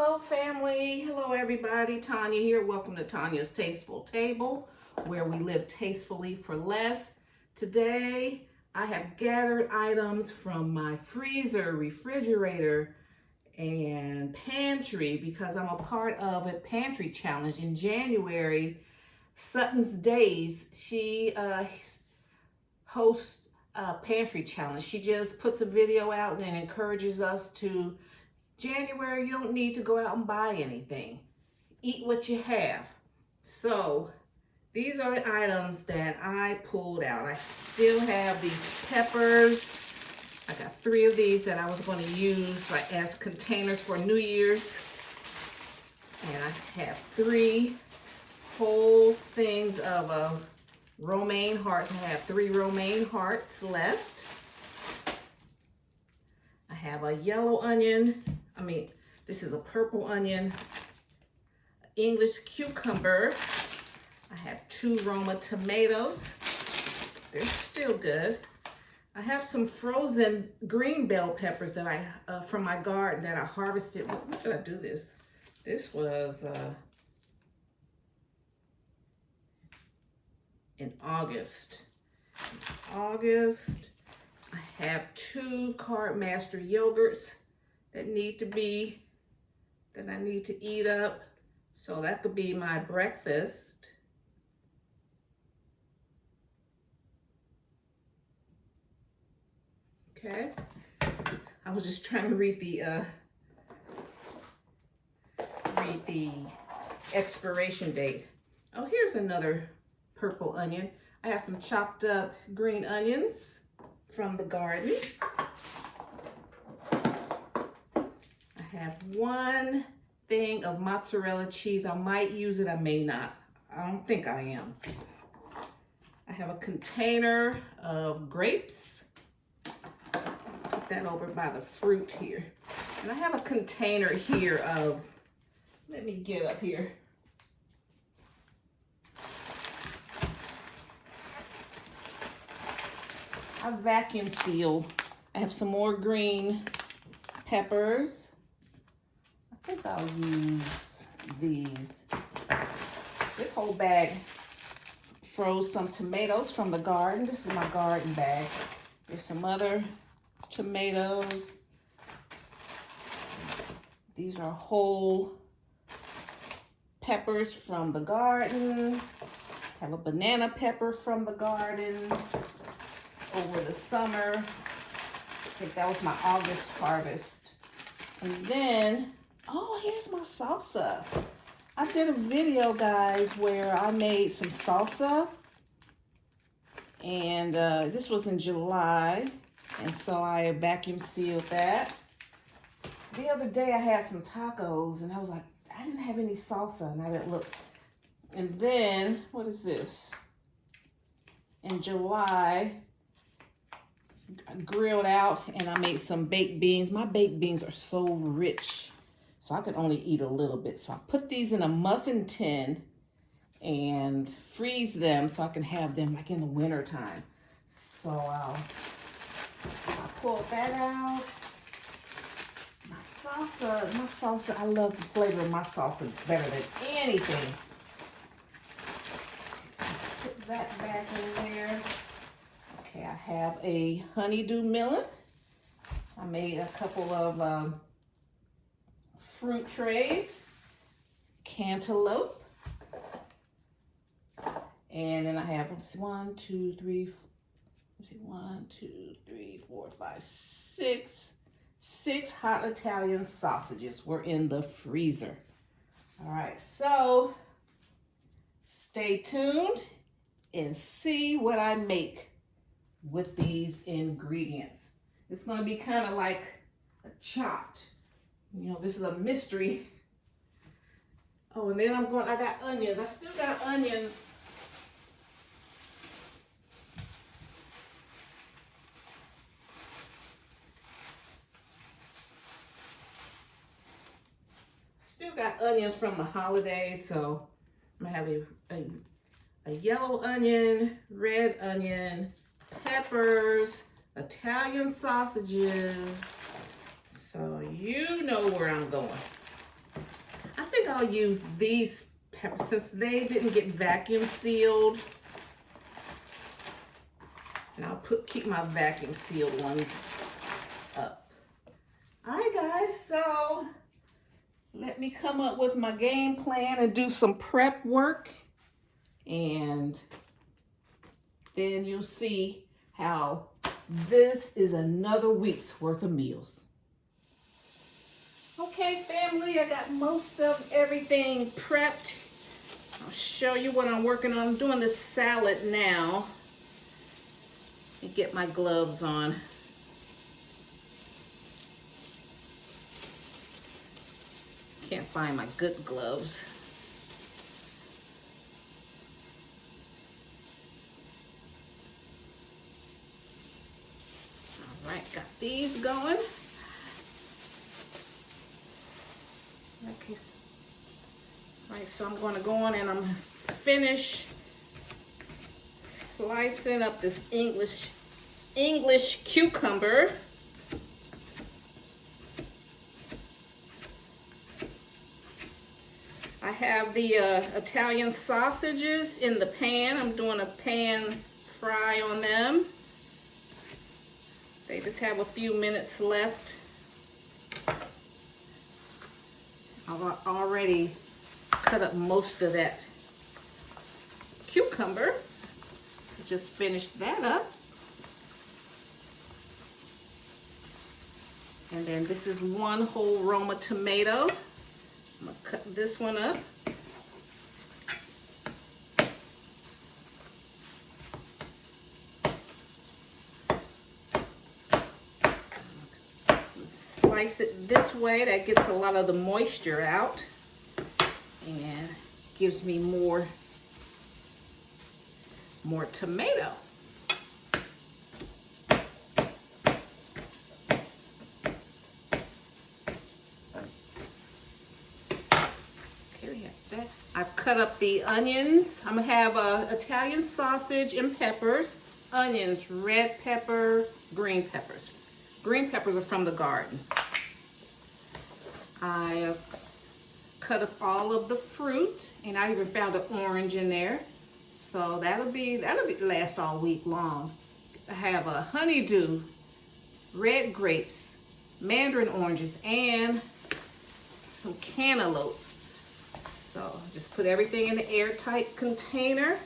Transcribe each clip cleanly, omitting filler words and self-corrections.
Hello family, hello everybody, Tanya here. Welcome to Tanya's Tasteful Table, where we live tastefully for less. Today, I have gathered items from my freezer, refrigerator, and pantry because I'm a part of a pantry challenge in January. Sutton's Days, she hosts a pantry challenge. She just puts a video out and encourages us to January, you don't need to go out and buy anything. Eat what you have. So these are the items that I pulled out. I still have these peppers. I got 3 of these that I was going to use as containers for New Year's. And I have 3 whole things of romaine hearts. I have 3 romaine hearts left. I have a yellow onion. This is a purple onion, English cucumber. I have 2 Roma tomatoes. They're still good. I have some frozen green bell peppers that I from my garden that I harvested. When did I do this? This was in August. I have 2 Card Master yogurts that I need to eat up. So that could be my breakfast. Okay. I was just trying to read the expiration date. Oh, here's another purple onion. I have some chopped up green onions from the garden. I have 1 thing of mozzarella cheese. I might use it, I may not. I don't think I am. I have a container of grapes. Put that over by the fruit here. And I have a container here of, let me get up here. I vacuum seal. I have some more green peppers. I think I'll use these. This whole bag froze some tomatoes from the garden. This is my garden bag. There's some other tomatoes. These are whole peppers from the garden. I have a banana pepper from the garden over the summer. I think that was my August harvest. And then, oh, here's my salsa. I did a video, guys, where I made some salsa. And this was in July. And so I vacuum sealed that. The other day I had some tacos and I was like, I didn't have any salsa. And I didn't look. And then, what is this? In July, I grilled out and I made some baked beans. My baked beans are so rich, so I could only eat a little bit. So I put these in a muffin tin and freeze them so I can have them like in the winter time. So I pulled that out. My salsa, I love the flavor of my salsa better than anything. Put that back in there. Okay, I have a honeydew melon. I made a couple of fruit trays, cantaloupe, and then I have 1, 2, 3, 4, 5, 6 hot Italian sausages were in the freezer. All right, so stay tuned and see what I make with these ingredients. It's going to be kind of like a chopped. You know, this is a mystery. Oh, and then I got onions. I still got onions. Still got onions from the holidays, so I'm gonna have a yellow onion, red onion, peppers, Italian sausages. So you know where I'm going. I'll use these peppers since they didn't get vacuum sealed. And I'll keep my vacuum sealed ones up. All right, guys, so let me come up with my game plan and do some prep work. And then you'll see how this is another week's worth of meals. Okay, family, I got most of everything prepped. I'll show you what I'm working on. I'm doing this salad now. Let me get my gloves on. Can't find my good gloves. All right, got these going. Okay. All right, so I'm going to go on and I'm finish slicing up this English cucumber. I have the Italian sausages in the pan. I'm doing a pan fry on them. They just have a few minutes left. I've already cut up most of that cucumber. So just finished that up. And then this is one whole Roma tomato. I'm gonna cut this one up. Slice it this way, that gets a lot of the moisture out and gives me more tomato. Okay, we have that. I've cut up the onions. I'm gonna have Italian sausage and peppers, onions, red pepper, green peppers. Green peppers are from the garden. I cut up all of the fruit, and I even found an orange in there. So that'll last all week long. I have a honeydew, red grapes, mandarin oranges, and some cantaloupe. So just put everything in an airtight container.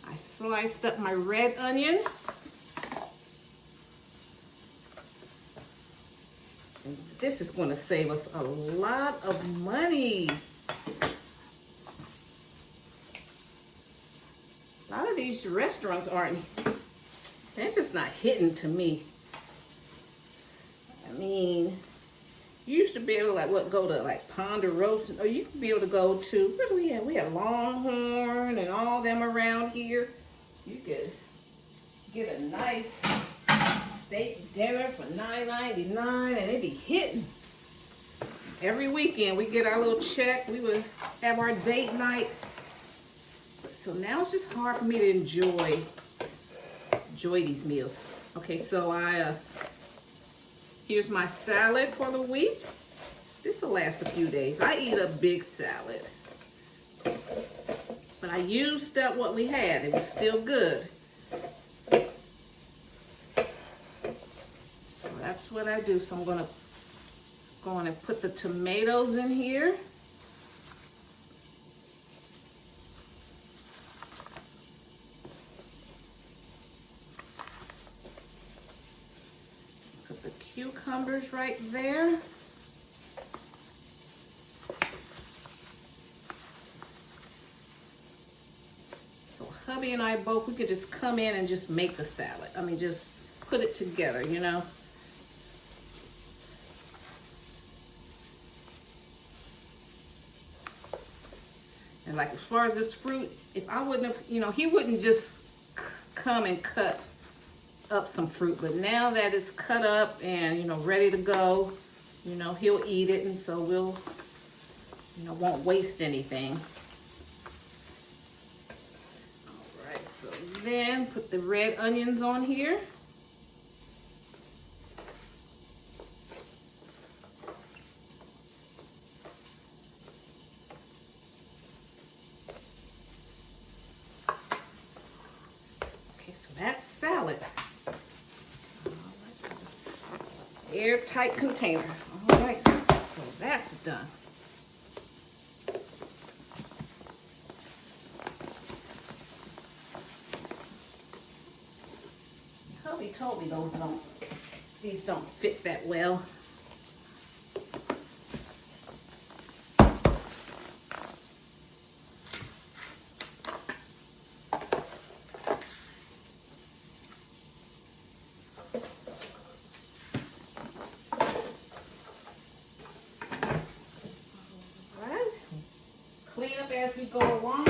I sliced up my red onion. And this is going to save us a lot of money. A lot of these restaurants they're just not hitting to me. I mean, you used to be able to go to like Ponderosa, or you could be able to go to, where do we have? We have Longhorn and all them around here. You could get a nice steak dinner for $9.99 and it'd be hitting. Every weekend we get our little check, we would have our date night. So now it's just hard for me to enjoy these meals. Okay, so here's my salad for the week. This will last a few days. I eat a big salad, but I used up what we had. It was still good. So that's what I do. So I'm gonna go on and put the tomatoes in here. Put the cucumbers right there. So hubby and I both, we could just come in and just make the salad. I mean, just put it together, you know. And like as far as this fruit, if I wouldn't have, you know, he wouldn't just come and cut up some fruit, but now that it's cut up and, you know, ready to go, you know, he'll eat it, and so we'll, you know, won't waste anything. All right, so then put the red onions on here. airtight container. All right, so that's done. Hubby told me these don't fit that well. Clean up as we go along.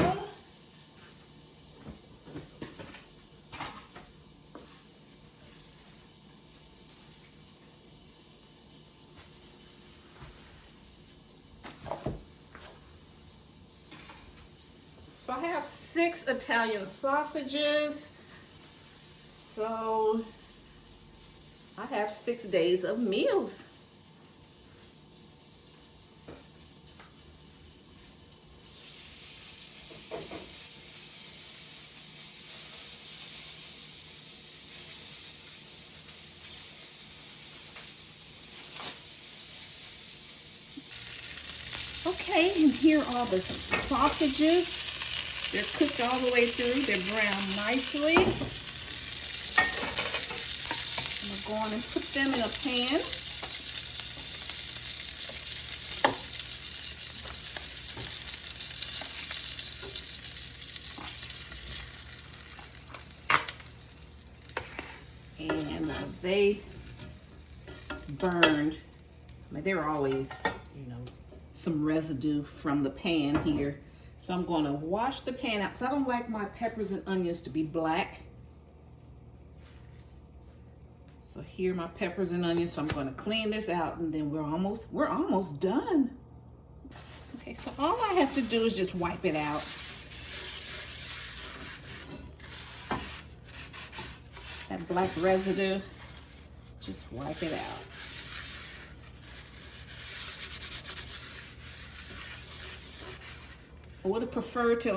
So I have 6 Italian sausages. So I have 6 days of meals. Okay, and here are the sausages. They're cooked all the way through. They're browned nicely. I'm going to go on and put them in a pan. And they burned. I mean, there are always, some residue from the pan here. So I'm going to wash the pan out because I don't like my peppers and onions to be black. So here are my peppers and onions. So I'm going to clean this out and then we're almost done. Okay, so all I have to do is just wipe it out. That black residue, just wipe it out. I would have preferred to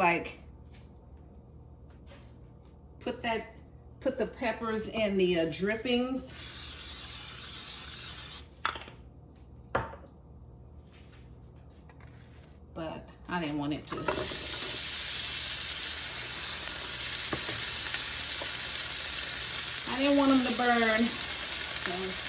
put the peppers in the drippings, but I didn't want it to. I didn't want them to burn. So.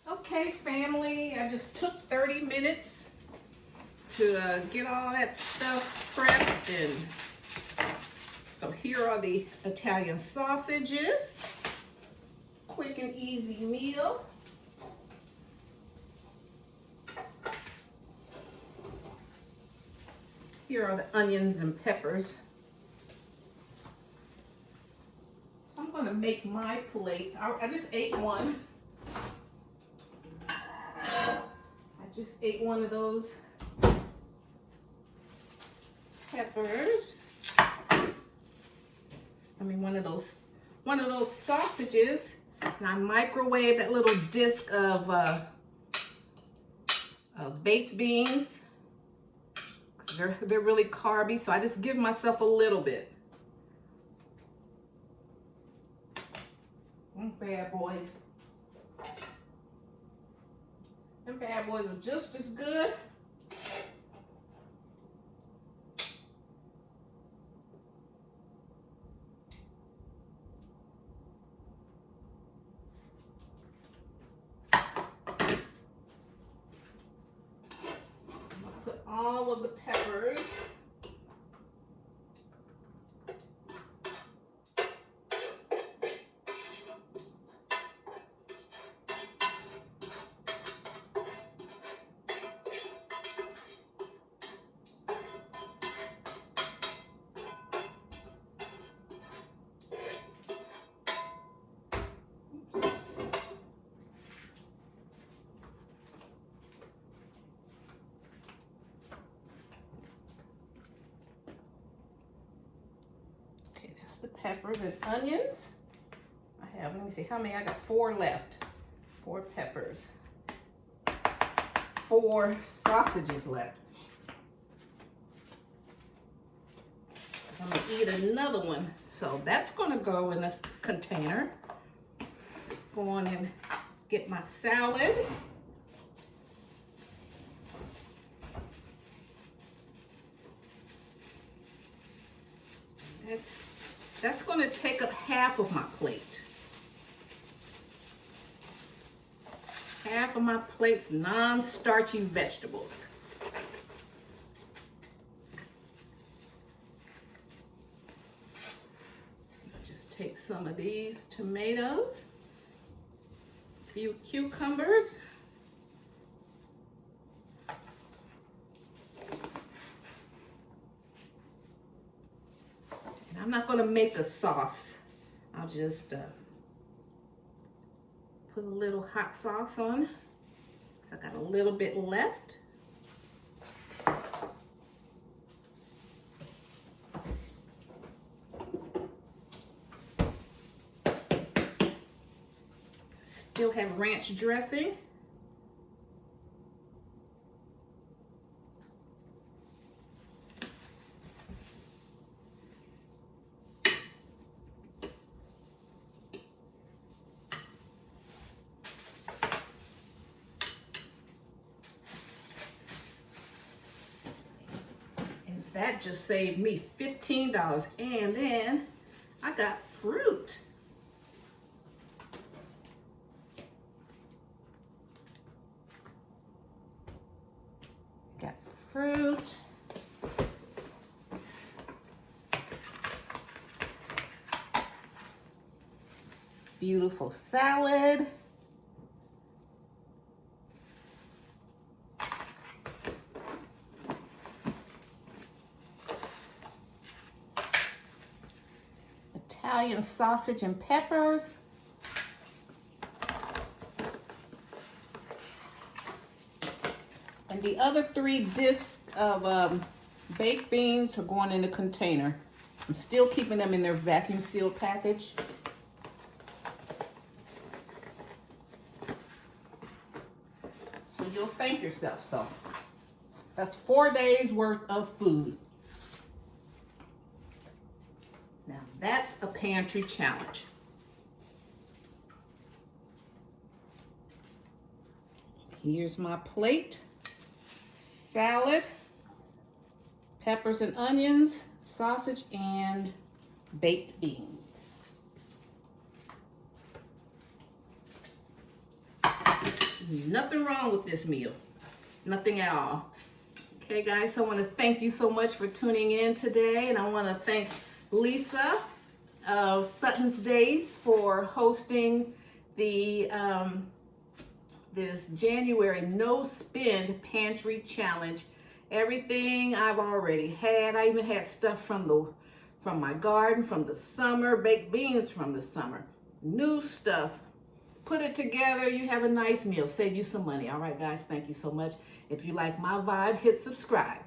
Okay, family, I just took 30 minutes to get all that stuff prepped, and so here are the Italian sausages. Quick and easy meal. Here are the onions and peppers. So I'm going to make my plate. I just ate one. Just ate one of those peppers. One of those sausages, and I microwaved that little disc of baked beans. 'Cause they're really carby, so I just give myself a little bit. Bad boys. Them bad boys are just as good. Put all all of the peppers. The peppers and onions. I have, let me see how many I got. 4 left. 4 peppers. 4 sausages left. I'm gonna eat another one. So that's gonna go in a container. Just go on and get my salad. That's going to take up half of my plate. Half of my plate's non-starchy vegetables. I'll just take some of these tomatoes, a few cucumbers. I'm not going to make a sauce. I'll just put a little hot sauce on. So I got a little bit left. Still have ranch dressing. That just saved me $15. And then I got fruit. Got fruit. Beautiful salad. Italian sausage and peppers. And the other 3 discs of baked beans are going in the container. I'm still keeping them in their vacuum sealed package. So you'll thank yourself. So that's 4 days worth of food. Now that's a pantry challenge. Here's my plate. Salad, peppers and onions, sausage, and baked beans. There's nothing wrong with this meal. Nothing at all. Okay, guys, so I want to thank you so much for tuning in today, and I want to thank Lisa of Sutton's Days for hosting the this January no spend pantry challenge. Everything I've already had. I even had stuff from my garden from the summer, baked beans from the summer, new stuff. Put it together, you have a nice meal, save you some money. All right, guys, thank you so much. If you like my vibe, hit subscribe.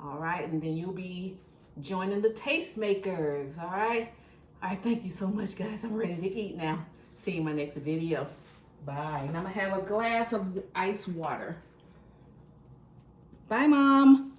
All right, and then you'll be joining the Tastemakers. All right, thank you so much, guys. I'm ready to eat now. See you in my next video. Bye. And I'm gonna have a glass of ice water. Bye, Mom.